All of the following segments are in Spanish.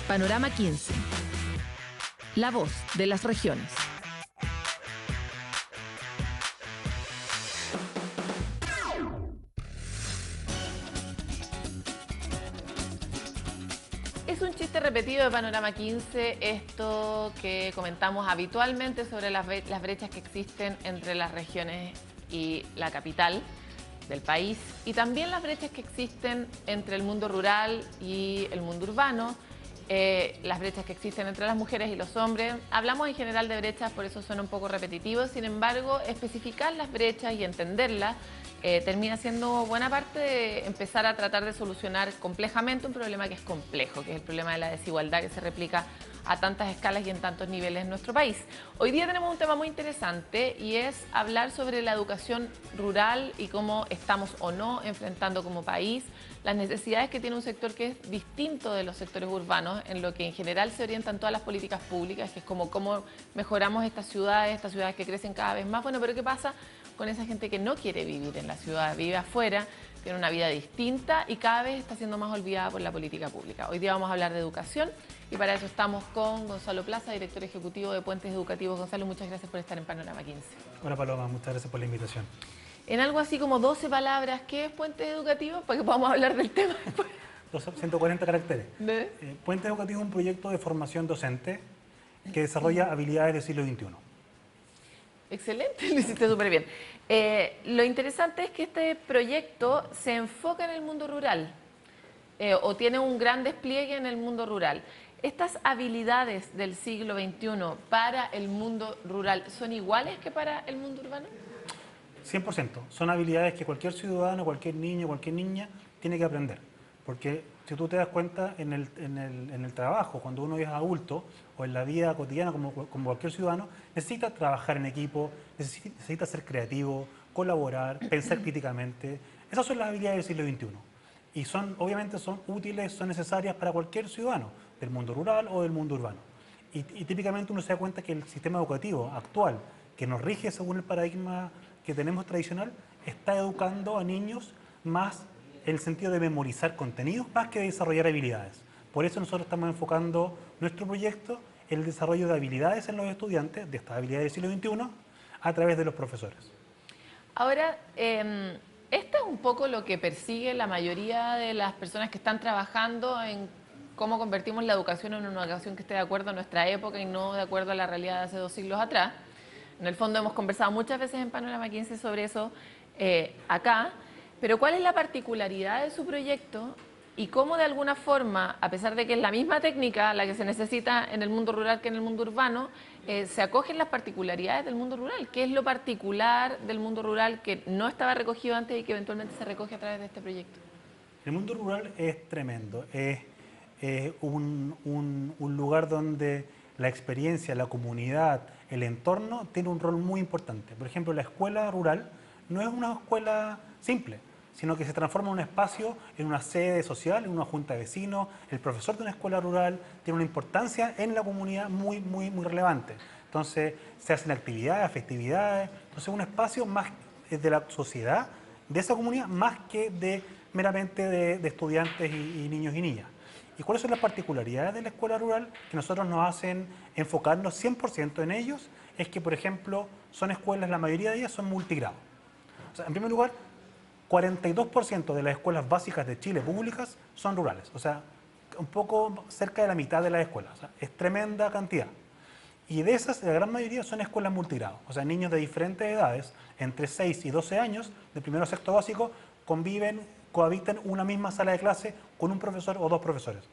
Panorama 15. La voz de las regiones. Es un chiste repetido de Panorama 15, esto que comentamos habitualmente sobre las brechas que existen entre las regiones y la capital del país, y también las brechas que existen entre el mundo rural y el mundo urbano, las brechas que existen entre las mujeres y los hombres. Hablamos en general de brechas, por eso suena un poco repetitivo. Sin embargo, especificar las brechas y entenderlas termina siendo buena parte de empezar a tratar de solucionar complejamente un problema que es complejo, que es el problema de la desigualdad que se replica a tantas escalas y en tantos niveles en nuestro país. Hoy día tenemos un tema muy interesante y es hablar sobre la educación rural y cómo estamos o no enfrentando como país las necesidades que tiene un sector que es distinto de los sectores urbanos, en lo que en general se orientan todas las políticas públicas, que es como cómo mejoramos estas ciudades que crecen cada vez más. Bueno, pero ¿qué pasa con esa gente que no quiere vivir en la ciudad, vive afuera, tiene una vida distinta y cada vez está siendo más olvidada por la política pública? Hoy día vamos a hablar de educación y para eso estamos con Gonzalo Plaza, director ejecutivo de Puentes Educativos. Gonzalo, muchas gracias por estar en Panorama 15. Hola Paloma, muchas gracias por la invitación. En algo así como 12 palabras, ¿qué es Puentes Educativos? Para que podamos hablar del tema después. 140 caracteres. Puentes Educativos es un proyecto de formación docente que desarrolla habilidades del siglo XXI. Excelente, lo hiciste súper bien. Lo interesante es que este proyecto se enfoca en el mundo rural o tiene un gran despliegue en el mundo rural. ¿Estas habilidades del siglo XXI para el mundo rural son iguales que para el mundo urbano? 100%. Son habilidades que cualquier ciudadano, cualquier niño, cualquier niña tiene que aprender. Porque si tú te das cuenta en el trabajo, cuando uno es adulto o en la vida cotidiana como cualquier ciudadano, necesita trabajar en equipo, necesita ser creativo, colaborar, pensar críticamente. Esas son las habilidades del siglo XXI. Y obviamente son útiles, son necesarias para cualquier ciudadano, del mundo rural o del mundo urbano. Y típicamente uno se da cuenta que el sistema educativo actual, que nos rige según el paradigma que tenemos tradicional, está educando a niños más en el sentido de memorizar contenidos más que de desarrollar habilidades. Por eso nosotros estamos enfocando nuestro proyecto en el desarrollo de habilidades en los estudiantes, de estas habilidades del siglo XXI, a través de los profesores. Ahora, esto es un poco lo que persigue la mayoría de las personas que están trabajando en cómo convertimos la educación en una educación que esté de acuerdo a nuestra época y no de acuerdo a la realidad de hace 2 siglos atrás. En el fondo hemos conversado muchas veces en Panorama 15 sobre eso acá, pero ¿cuál es la particularidad de su proyecto y cómo de alguna forma, a pesar de que es la misma técnica la que se necesita en el mundo rural que en el mundo urbano, se acogen las particularidades del mundo rural? ¿Qué es lo particular del mundo rural que no estaba recogido antes y que eventualmente se recoge a través de este proyecto? El mundo rural es tremendo, es un lugar donde la experiencia, la comunidad, el entorno tiene un rol muy importante. Por ejemplo, la escuela rural no es una escuela simple, sino que se transforma en un espacio, en una sede social, en una junta de vecinos. El profesor de una escuela rural tiene una importancia en la comunidad muy relevante. Entonces, se hacen actividades, festividades. Entonces, un espacio más de la sociedad, de esa comunidad, más que meramente de estudiantes y niños y niñas. ¿Y cuáles son las particularidades de la escuela rural que nosotros nos hacen enfocarnos 100% en ellos? Es que, por ejemplo, son escuelas, la mayoría de ellas son multigrado. O sea, en primer lugar, 42% de las escuelas básicas de Chile públicas son rurales. O sea, un poco cerca de la mitad de las escuelas. O sea, es tremenda cantidad. Y de esas, la gran mayoría son escuelas multigrado. O sea, niños de diferentes edades, entre 6 y 12 años, de primero a sexto básico, cohabitan una misma sala de clase con un profesor o 2 profesores.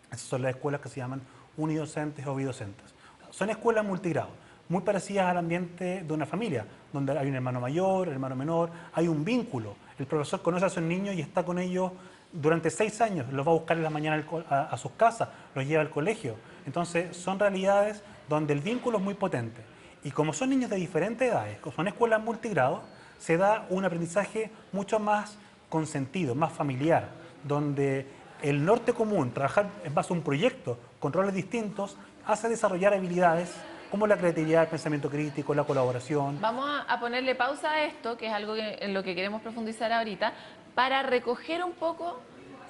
Esas son las escuelas que se llaman unidocentes o bidocentes. Son escuelas multigrado, muy parecidas al ambiente de una familia, donde hay un hermano mayor, hermano menor, hay un vínculo. El profesor conoce a sus niños y está con ellos durante 6 años, los va a buscar en la mañana a sus casas, los lleva al colegio. Entonces, son realidades donde el vínculo es muy potente. Y como son niños de diferentes edades, como son escuelas multigrado, se da un aprendizaje mucho más consentido, más familiar, donde el norte común, trabajar en base a un proyecto con roles distintos, hace desarrollar habilidades como la creatividad, el pensamiento crítico, la colaboración. Vamos a ponerle pausa a esto, que es algo en lo que queremos profundizar ahorita, para recoger un poco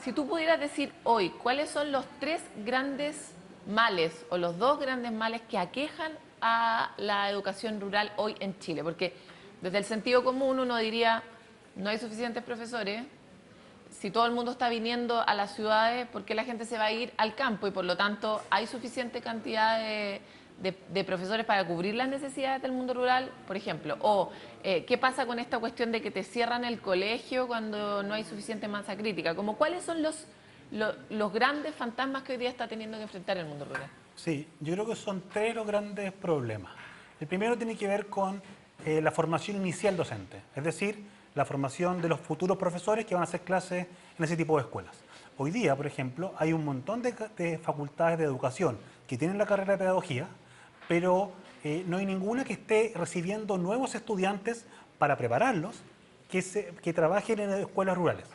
Si tú pudieras decir hoy, ¿cuáles son los 3 grandes males o los 2 grandes males que aquejan a la educación rural hoy en Chile? Porque desde el sentido común uno diría, no hay suficientes profesores. Si todo el mundo está viniendo a las ciudades, ¿por qué la gente se va a ir al campo? Y por lo tanto, ¿hay suficiente cantidad de profesores para cubrir las necesidades del mundo rural, por ejemplo? O, ¿qué pasa con esta cuestión de que te cierran el colegio cuando no hay suficiente masa crítica? Como, ¿cuáles son los grandes fantasmas que hoy día está teniendo que enfrentar el mundo rural? Sí, yo creo que son 3 los grandes problemas. El primero tiene que ver con la formación inicial docente, es decir, la formación de los futuros profesores que van a hacer clases en ese tipo de escuelas. Hoy día, por ejemplo, hay un montón de facultades de educación que tienen la carrera de pedagogía, pero no hay ninguna que esté recibiendo nuevos estudiantes para prepararlos que trabajen en escuelas rurales.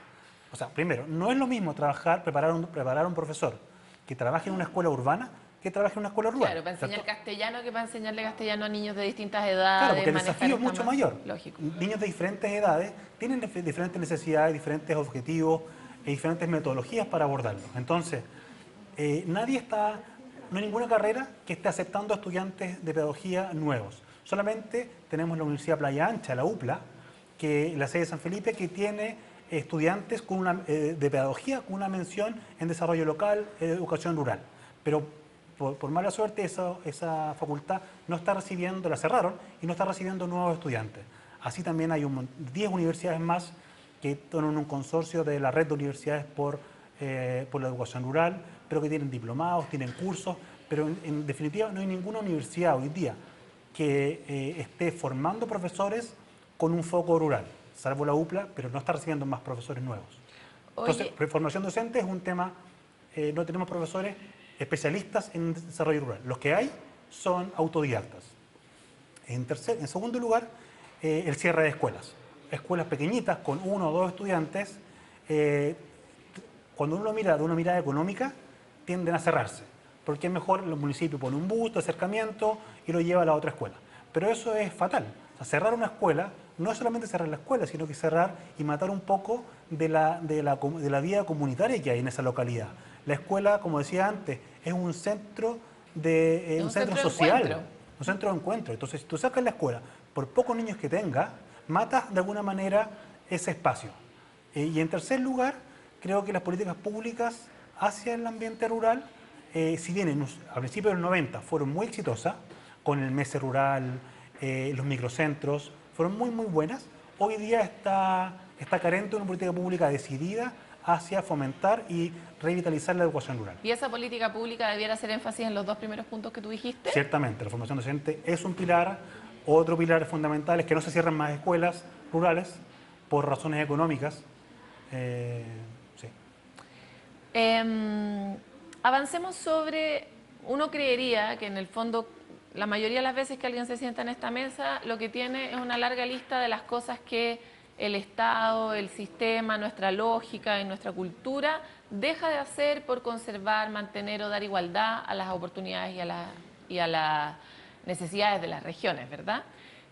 O sea, primero, no es lo mismo preparar a un profesor que trabaje en una escuela urbana que trabaje en una escuela rural. Claro, para enseñar ¿cierto? castellano que para enseñarle castellano a niños de distintas edades. Claro, porque el manejar desafío es esta mucho mayor. Lógico. Niños de diferentes edades tienen diferentes necesidades, diferentes objetivos y diferentes metodologías para abordarlos. Entonces, no hay ninguna carrera que esté aceptando estudiantes de pedagogía nuevos. Solamente tenemos la Universidad Playa Ancha, la UPLA, la sede de San Felipe, que tiene estudiantes de pedagogía con una mención en desarrollo local, educación rural. Pero por mala suerte esa facultad no está recibiendo, la cerraron y no está recibiendo nuevos estudiantes. Así también hay 10 universidades más que tienen un consorcio de la red de universidades por la educación rural, pero que tienen diplomados, tienen cursos, pero en definitiva no hay ninguna universidad hoy día que esté formando profesores con un foco rural, salvo la UPLA, pero no está recibiendo más profesores nuevos. Entonces, formación docente es un tema, no tenemos profesores especialistas en desarrollo rural. Los que hay son autodidactas. En segundo lugar, el cierre de escuelas. Escuelas pequeñitas con 1 o 2 estudiantes, cuando uno mira de una mirada económica, tienden a cerrarse, porque es mejor el municipio pone un bus de acercamiento y lo lleva a la otra escuela. Pero eso es fatal. O sea, cerrar una escuela no es solamente cerrar la escuela, sino que cerrar y matar un poco de la vida comunitaria que hay en esa localidad. La escuela, como decía antes, es un centro un centro social, un centro de encuentro. Entonces, si tú sacas la escuela, por pocos niños que tenga, matas de alguna manera ese espacio. Y en tercer lugar, creo que las políticas públicas hacia el ambiente rural, si bien a principios de los 90 fueron muy exitosas, con el MESE rural, los microcentros, fueron muy, muy buenas, hoy día está carente de una política pública decidida hacia fomentar y revitalizar la educación rural. ¿Y esa política pública debiera hacer énfasis en los 2 primeros puntos que tú dijiste? Ciertamente, la formación docente es un pilar. Otro pilar fundamental es que no se cierren más escuelas rurales por razones económicas. Sí. Avancemos sobre, uno creería que en el fondo la mayoría de las veces que alguien se sienta en esta mesa lo que tiene es una larga lista de las cosas que el Estado, el sistema, nuestra lógica y nuestra cultura deja de hacer por conservar, mantener o dar igualdad a las oportunidades y a las necesidades de las regiones, ¿verdad?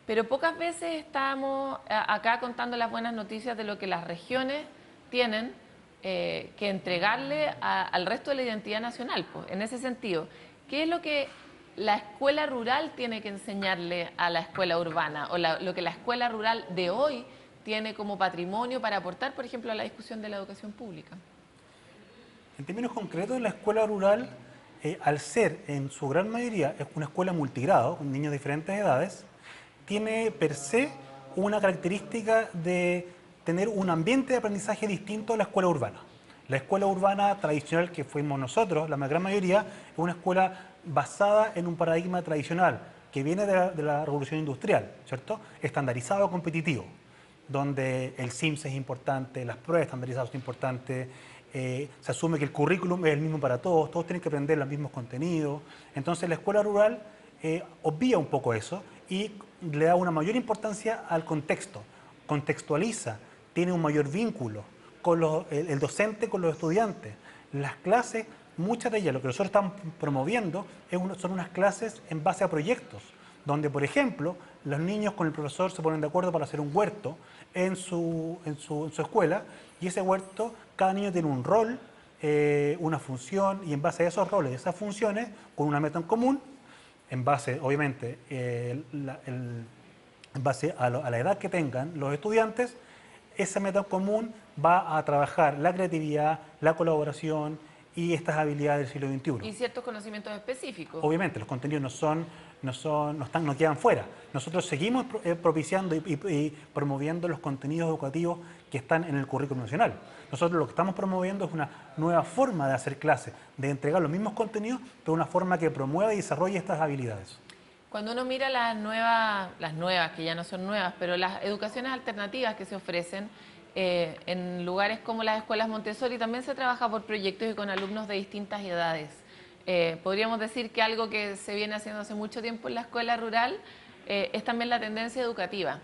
Pero pocas veces estamos acá contando las buenas noticias de lo que las regiones tienen que entregarle al resto de la identidad nacional. Pues, en ese sentido, ¿qué es lo que la escuela rural tiene que enseñarle a la escuela urbana o lo que la escuela rural de hoy tiene como patrimonio para aportar, por ejemplo, a la discusión de la educación pública? En términos concretos, la escuela rural, al ser en su gran mayoría es una escuela multigrado, con niños de diferentes edades, tiene per se una característica de tener un ambiente de aprendizaje distinto a la escuela urbana. La escuela urbana tradicional que fuimos nosotros, la gran mayoría, es una escuela basada en un paradigma tradicional que viene de la revolución industrial, ¿cierto? Estandarizado, competitivo, donde el SIMS es importante, las pruebas estandarizadas son importantes, se asume que el currículum es el mismo para todos, todos tienen que aprender los mismos contenidos. Entonces la escuela rural obvia un poco eso y le da una mayor importancia al contexto, contextualiza, tiene un mayor vínculo con el docente con los estudiantes. Las clases, muchas de ellas, lo que nosotros estamos promoviendo son unas clases en base a proyectos, donde, por ejemplo, los niños con el profesor se ponen de acuerdo para hacer un huerto en su escuela, y ese huerto, cada niño tiene un rol, una función, y en base a esos roles, esas funciones, con una meta en común, en base, obviamente, en base a la edad que tengan los estudiantes, esa meta en común va a trabajar la creatividad, la colaboración y estas habilidades del siglo XXI. Y ciertos conocimientos específicos. Obviamente, los contenidos no quedan fuera. Nosotros seguimos propiciando y promoviendo los contenidos educativos que están en el currículum nacional. Nosotros lo que estamos promoviendo es una nueva forma de hacer clases, de entregar los mismos contenidos, pero de una forma que promueva y desarrolle estas habilidades. Cuando uno mira las nuevas, que ya no son nuevas, pero las educaciones alternativas que se ofrecen en lugares como las escuelas Montessori, también se trabaja por proyectos y con alumnos de distintas edades. Podríamos decir que algo que se viene haciendo hace mucho tiempo en la escuela rural es también la tendencia educativa.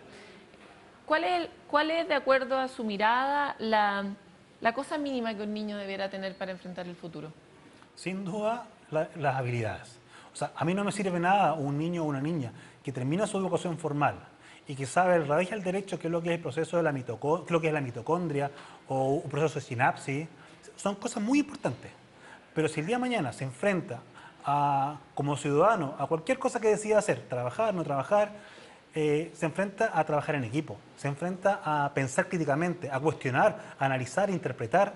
¿Cuál es, de acuerdo a su mirada, la cosa mínima que un niño debiera tener para enfrentar el futuro? Sin duda, las habilidades. O sea, a mí no me sirve nada un niño o una niña que termina su educación formal y que sabe el revés y al derecho qué es lo que es el proceso de la mitocondria o un proceso de sinapsis. Son cosas muy importantes. Pero si el día de mañana se enfrenta como ciudadano a cualquier cosa que decida hacer, trabajar, no trabajar, se enfrenta a trabajar en equipo, se enfrenta a pensar críticamente, a cuestionar, a analizar, a interpretar.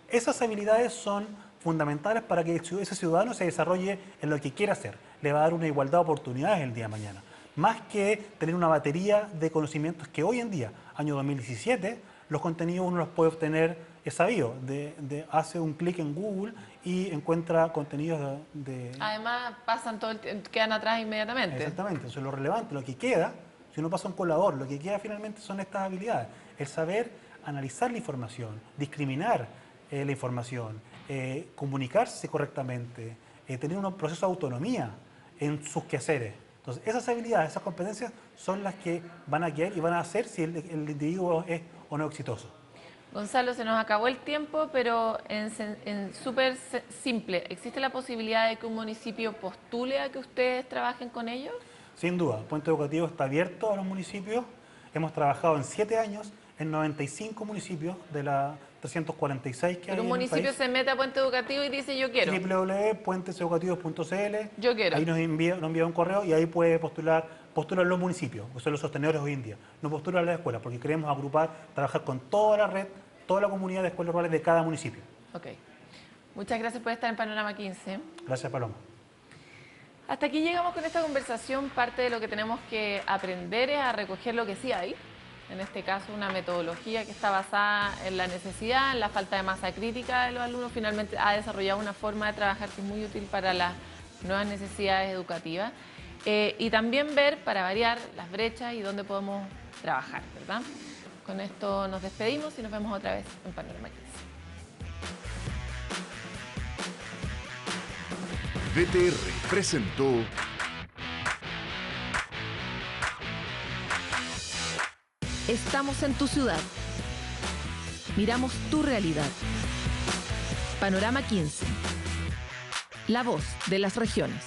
Esas habilidades son fundamentales para que ese ciudadano se desarrolle en lo que quiera hacer. Le va a dar una igualdad de oportunidades el día de mañana. Más que tener una batería de conocimientos que hoy en día, año 2017, los contenidos uno los puede obtener, es sabido, hace un clic en Google y encuentra contenidos de... Además, quedan atrás inmediatamente. Exactamente, eso es lo relevante. Lo que queda, si uno pasa un colador, lo que queda finalmente son estas habilidades. El saber analizar la información, discriminar la información, comunicarse correctamente, tener un proceso de autonomía en sus quehaceres. Entonces, esas habilidades, esas competencias son las que van a quedar y van a hacer si el individuo es o no exitoso. Gonzalo, se nos acabó el tiempo, pero en súper simple, ¿existe la posibilidad de que un municipio postule a que ustedes trabajen con ellos? Sin duda, el Puente Educativo está abierto a los municipios. Hemos trabajado en 7 años en 95 municipios de la 346 que hay en el país. Pero un municipio se mete a Puente Educativo y dice yo quiero. www.puenteseducativos.cl. Yo quiero. Ahí nos envía un correo y ahí puede postular los municipios, que son los sostenedores hoy en día. No postulan las escuelas porque queremos agrupar, trabajar con toda la red, toda la comunidad de escuelas rurales de cada municipio. Ok. Muchas gracias por estar en Panorama 15. Gracias, Paloma. Hasta aquí llegamos con esta conversación. Parte de lo que tenemos que aprender es a recoger lo que sí hay. En este caso, una metodología que está basada en la necesidad, en la falta de masa crítica de los alumnos. Finalmente ha desarrollado una forma de trabajar que es muy útil para las nuevas necesidades educativas. Y también ver, para variar, las brechas y dónde podemos trabajar, ¿verdad? Con esto nos despedimos y nos vemos otra vez en Panorama 15. VTR presentó Estamos en tu ciudad. Miramos tu realidad. Panorama 15. La voz de las regiones.